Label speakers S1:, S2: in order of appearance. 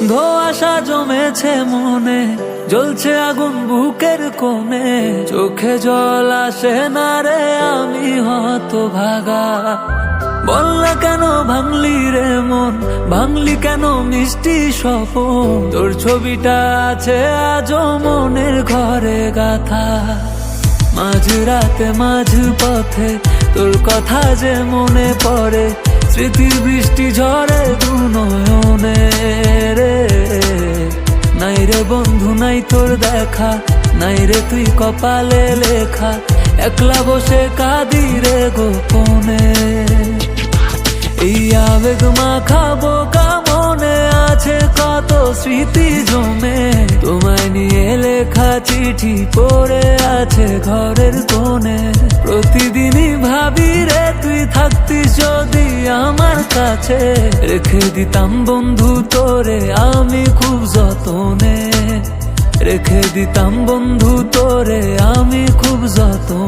S1: ধোঁয়াশা জমেছে মনে, জ্বলছে আগুন বুকের কোণে, চোখে জল আসে না রে আমি হতভাগা। বললে কেন ভাঙলি রে মন, ভাঙলি কেন মিষ্টি স্বপন, তোর ছবিটা আছে আজও মনের ঘরে গাথা। মাঝ রাতে মাঝ পথে তোর কথা যে মনে পড়ে, স্মৃতির বৃষ্টি ঝরে দু নয়নে রে। নাই রে বন্ধু নাই তোর দেখা, নাই রে তুই কপালে লেখা, একলা বসে কাঁদি রে গোপনে। এই আবেগ মাখাবো মনে আছে কত স্মৃতি জমে, তোমায় নিয়ে লেখা চিঠি পড়ে আছে ঘরের কোণে। প্রতিদিনই ভাবি রে তুই থাকতিস যদি আমার কাছে, রেখে দিতাম বন্ধু তোরে আমি খুব যতনে, রেখে দিতাম বন্ধু তোরে আমি খুব যতনে।